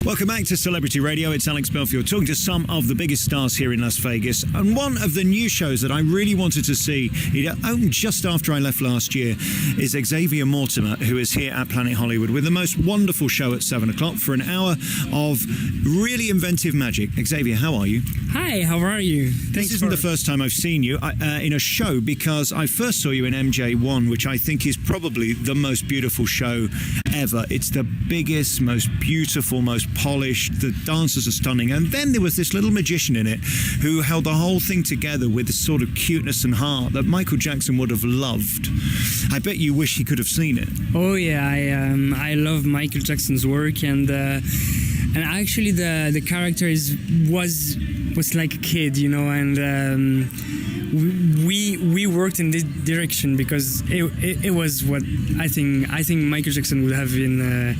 Welcome back to Celebrity Radio. It's Alex Belfield talking to some of the biggest stars here in Las Vegas. And one of the new shows that I really wanted to see, it opened just after I left last year, is Xavier Mortimer, who is here at Planet Hollywood with the most wonderful show at 7 o'clock for an hour of really inventive magic. Xavier, how are you? Hi, how are you? This isn't the first time I've seen you in a show, because I first saw you in MJ1, which I think is probably the most beautiful show ever. It's the biggest, most beautiful, most polished. The dancers are stunning. And then there was this little magician in it who held the whole thing together with this sort of cuteness and heart that Michael Jackson would have loved. I bet you wish he could have seen it. Oh yeah, I love Michael Jackson's work, and actually the character was like a kid, you know, and we worked in this direction because it was what I think Michael Jackson would have been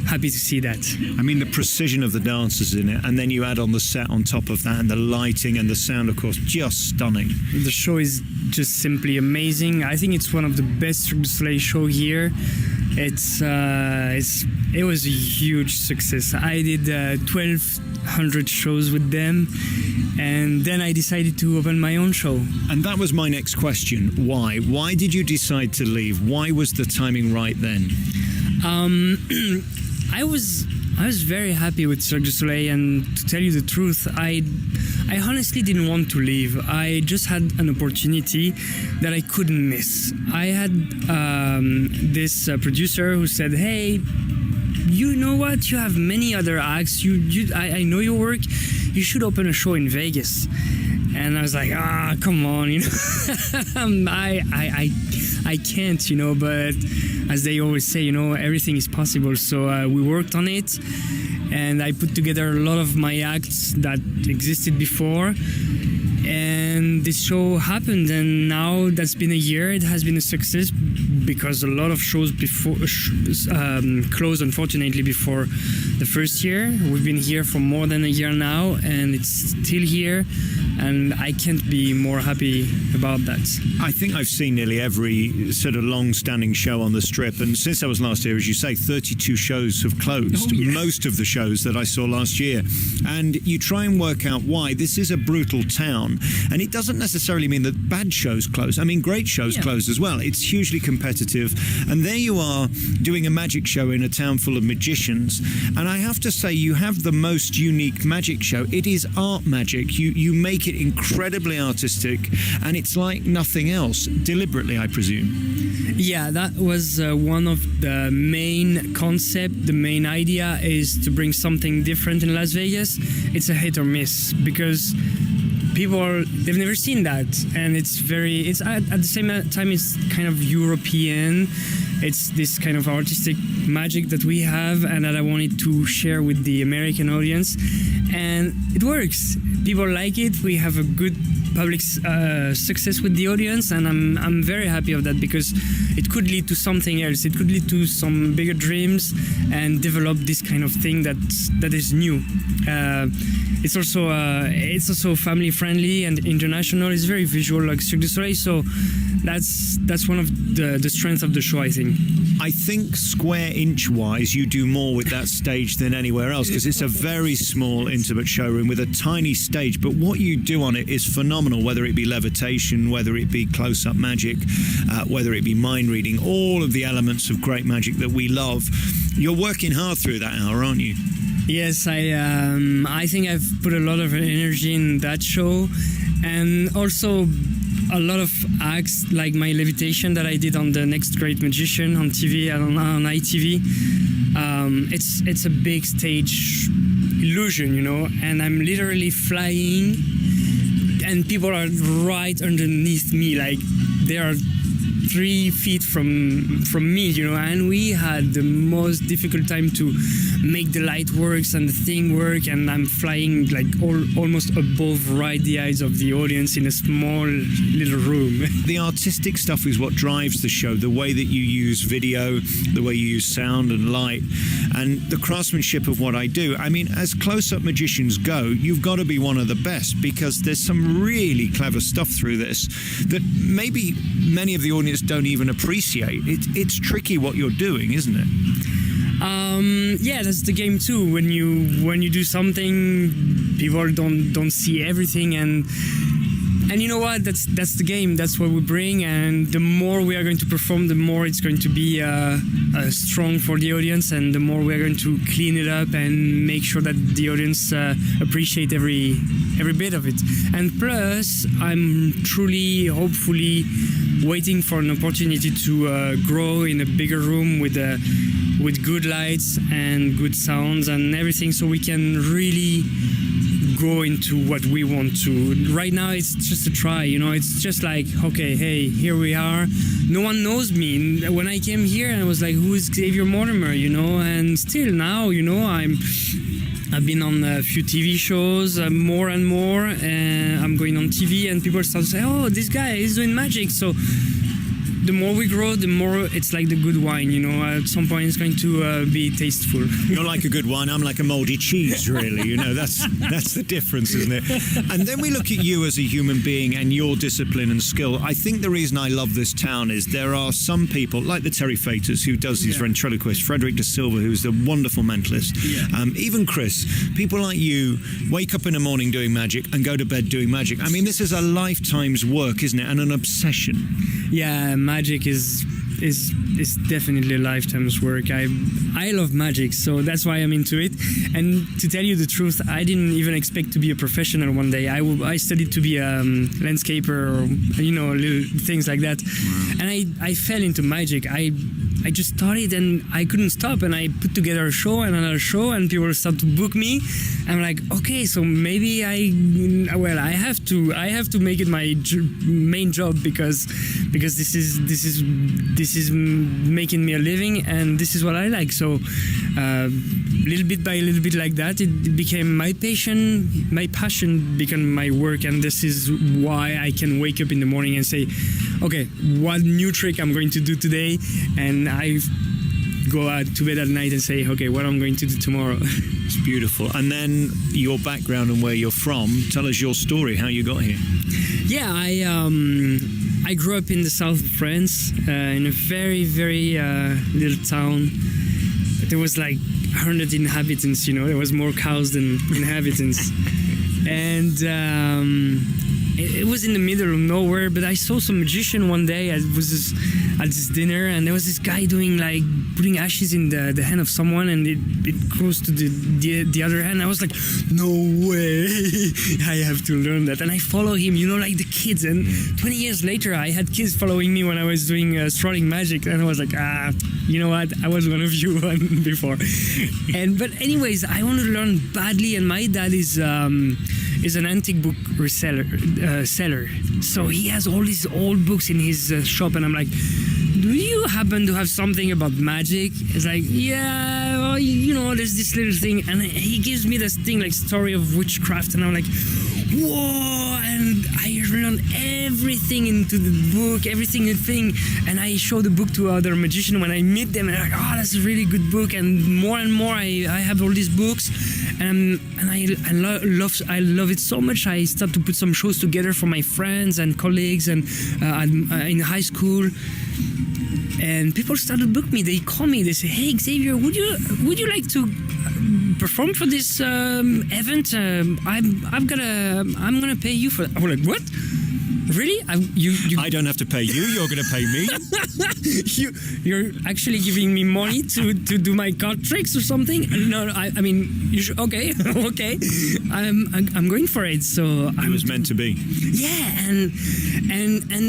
happy to see that. I mean, the precision of the dancers in it, and then you add on the set on top of that, and the lighting and the sound, of course, just stunning. The show is just simply amazing. I think it's one of the best Cirque du Soleil show here. It was a huge success. I did 1,200 shows with them, and then I decided to open my own show. And that was my next question. Why? Why did you decide to leave? Why was the timing right then? I was very happy with Cirque du Soleil, and to tell you the truth, I honestly didn't want to leave. I just had an opportunity that I couldn't miss. I had this producer who said, "Hey, you know what? You have many other acts. I know your work. You should open a show in Vegas." And I was like, come on, you know, I can't, you know, but as they always say, you know, everything is possible. So we worked on it, and I put together a lot of my acts that existed before, and this show happened, and now that's been a year. It has been a success because a lot of shows before closed, unfortunately, before the first year. We've been here for more than a year now, and it's still here, and I can't be more happy about that. I think I've seen nearly every sort of long-standing show on the Strip, and since I was last here, as you say, 32 shows have closed. Oh, yeah. Most of the shows that I saw last year. And you try and work out why. This is a brutal town, and it doesn't necessarily mean that bad shows close. I mean, great shows close as well. It's hugely competitive, and there you are doing a magic show in a town full of magicians, and I have to say, you have the most unique magic show. It is art magic. You make it incredibly artistic, and it's like nothing else, deliberately, I presume. Yeah, that was one of the main concept. The main idea is to bring something different in Las Vegas. It's a hit or miss because they've never seen that, and it's at the same time it's kind of European. It's this kind of artistic magic that we have and that I wanted to share with the American audience, and it works. People like it. We have a good public success with the audience, and I'm very happy of that because it could lead to something else. It could lead to some bigger dreams and develop this kind of thing that is new. It's also family friendly and international. It's very visual, like Cirque du Soleil. So that's one of the strengths of the show, I think. I think square inch wise, you do more with that stage than anywhere else because it's a very small, intimate showroom with a tiny stage. But what you do on it is phenomenal, whether it be levitation, whether it be close-up magic, whether it be mind reading, all of the elements of great magic that we love. You're working hard through that hour, aren't you? Yes, I think I've put a lot of energy in that show, and also a lot of acts like my levitation that I did on The Next Great Magician on TV and on ITV. It's a big stage illusion, you know, and I'm literally flying, and people are right underneath me, like they are 3 feet from me, you know, and we had the most difficult time to make the light works and the thing work, and I'm flying like almost above right the eyes of the audience in a small little room. The artistic stuff is what drives the show, the way that you use video, the way you use sound and light, and the craftsmanship of what I do. I mean, as close-up magicians go, you've got to be one of the best because there's some really clever stuff through this that maybe many of the audience don't even appreciate. It's tricky what you're doing, isn't it? Yeah, that's the game too. When you do something, people don't see everything, and you know what? That's the game. That's what we bring, and the more we are going to perform, the more it's going to be strong for the audience, and the more we are going to clean it up and make sure that the audience appreciate every bit of it. And plus, I'm truly, hopefully, waiting for an opportunity to grow in a bigger room with good lights and good sounds and everything, so we can really go into what we want to. Right now it's just a try, it's just like, okay, hey, here we are. No one knows me. When I came here, I was like, who is Xavier Mortimer, and still now, I've been on a few TV shows, more and more, and I'm going on TV, and people start to say, oh, this guy is doing magic. So the more we grow, the more it's like the good wine, at some point it's going to be tasteful. You're like a good wine, I'm like a mouldy cheese, really, that's the difference, isn't it? And then we look at you as a human being and your discipline and skill. I think the reason I love this town is there are some people, like the Terry Faters, who does these ventriloquists, Frederick De Silva, who's a wonderful mentalist, even Chris, people like you wake up in the morning doing magic and go to bed doing magic. I mean, this is a lifetime's work, isn't it, and an obsession. Yeah, magic is definitely a lifetime's work. I love magic, so that's why I'm into it. And to tell you the truth, I didn't even expect to be a professional one day. I studied to be a landscaper, or little things like that. Wow. And I fell into magic. I just started and I couldn't stop, and I put together a show and another show, and people start to book me. I'm like, okay, so maybe I have to make it my main job because this is making me a living, and this is what I like. So little bit by little bit like that, it became my passion. My passion became my work, and this is why I can wake up in the morning and say, okay, what new trick I'm going to do today, and I go out to bed at night and say, okay, what I'm going to do tomorrow. It's beautiful. And then your background and where you're from. Tell us your story, how you got here. Yeah, I grew up in the south of France, in a very, very little town. There was like 100 inhabitants, there was more cows than inhabitants. And it was in the middle of nowhere, but I saw some magician one day. I was at this dinner, and there was this guy doing like putting ashes in the hand of someone, and it goes to the other hand. I was like, no way, I have to learn that. And I follow him, like the kids. And 20 years later, I had kids following me when I was doing strolling magic, and I was like, you know what? I was one of you before. But anyways, I wanted to learn badly, and my dad is an antique book seller. So he has all these old books in his shop, and I'm like, do you happen to have something about magic? It's like, yeah, well, there's this little thing, and he gives me this thing like story of witchcraft, and I'm like, whoa, and I learned everything into the book, and I show the book to other magicians when I meet them, and they're like, oh, that's a really good book. And more I have all these books, and I love it so much. I start to put some shows together for my friends and colleagues, and in high school. And people started to book me. They call me. They say, "Hey, Xavier, would you like to perform for this event? I'm gonna pay you for." I'm like, "What? Really? I don't have to pay you. You're going to pay me." You're actually giving me money to do my card tricks or something? No, I mean, you should, okay. I'm going for it. So it was meant to be. Yeah, and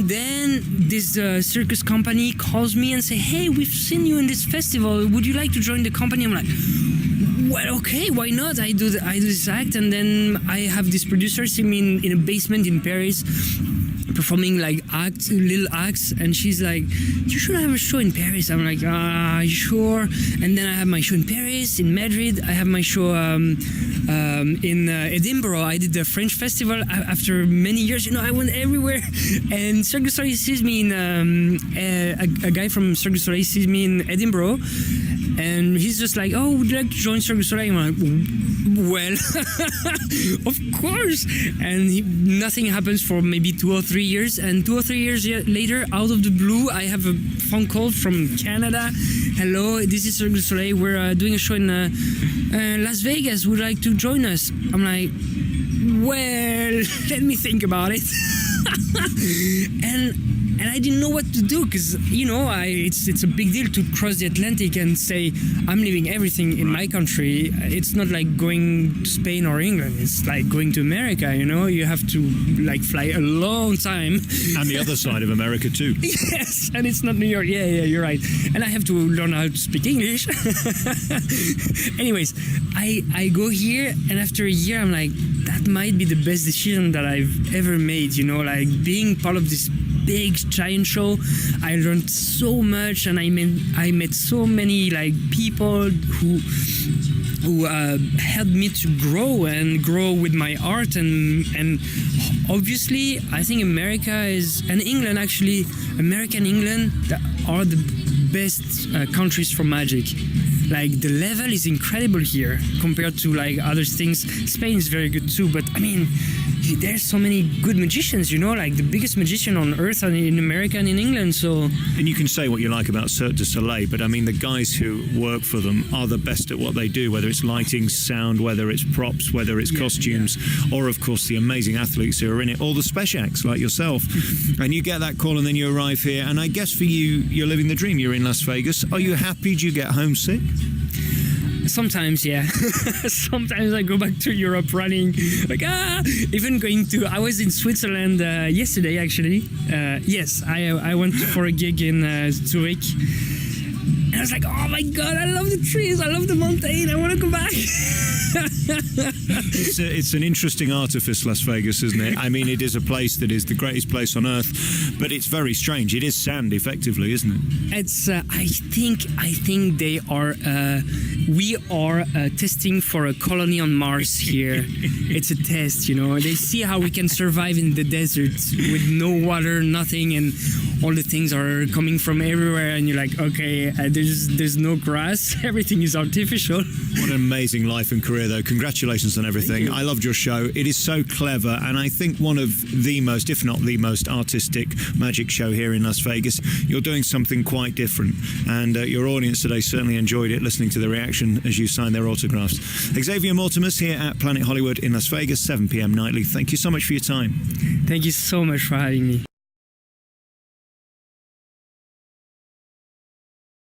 then this circus company calls me and say, "Hey, we've seen you in this festival. Would you like to join the company?" I'm like, well, okay, why not? I do this act, and then I have this producer see me in a basement in Paris, performing like little acts, and she's like, "You should have a show in Paris." I'm like, sure. And then I have my show in Paris, in Madrid. I have my show in Edinburgh. I did the French festival after many years. I went everywhere. And Cirque du Soleil sees me in a guy from Cirque du Soleil sees me in Edinburgh. And he's just like, oh, would you like to join Cirque du Soleil? I'm like, well, of course. And nothing happens for maybe 2 or 3 years. And 2 or 3 years later, out of the blue, I have a phone call from Canada. Hello, this is Cirque du Soleil. We're doing a show in Las Vegas. Would you like to join us? I'm like, well, let me think about it. and I didn't know what to do, because it's a big deal to cross the Atlantic and say I'm leaving everything in my country. It's not like going to Spain or England. It's like going to America. You have to like fly a long time, and the other side of America too. Yes, and it's not New York. Yeah, you're right. And I have to learn how to speak English. Anyways, I go here, and after a year I'm like, that might be the best decision that I've ever made, like being part of this big giant show. I learned so much, and I met so many like people who helped me to grow with my art, and obviously I think America and England, actually America and England, are the best countries for magic. Like, the level is incredible here compared to like other things. Spain is very good too, but I mean, there's so many good magicians, like the biggest magician on earth are in America and in England. So, and you can say what you like about Cirque du Soleil, but I mean, the guys who work for them are the best at what they do, whether it's lighting, sound, whether it's props, whether it's costumes, or of course the amazing athletes who are in it, or the special acts like yourself. And you get that call, and then you arrive here, and I guess for you, you're living the dream. You're in Las Vegas. Are you happy? Do you get homesick? Sometimes, yeah. Sometimes I go back to Europe running, like, even I was in Switzerland yesterday, actually. Yes, I went for a gig in Zurich. And I was like, oh my God, I love the trees, I love the mountain, I want to go back. It's an interesting artifice, Las Vegas, isn't it? I mean, it is a place that is the greatest place on earth, but it's very strange. It is sand, effectively, isn't it? It's. I think they are. We are testing for a colony on Mars here. It's a test, They see how we can survive in the desert with no water, nothing, and all the things are coming from everywhere. And you're like, okay, there's no grass. Everything is artificial. What an amazing life and career, though. Congratulations on everything. I loved your show. It is so clever, and I think one of the most, if not the most, artistic magic show here in Las Vegas. You're doing something quite different, and your audience today certainly enjoyed it, listening to the reaction as you signed their autographs. Xavier Mortimer here at Planet Hollywood in Las Vegas, 7 p.m. nightly. Thank you so much for your time. Thank you so much for having me.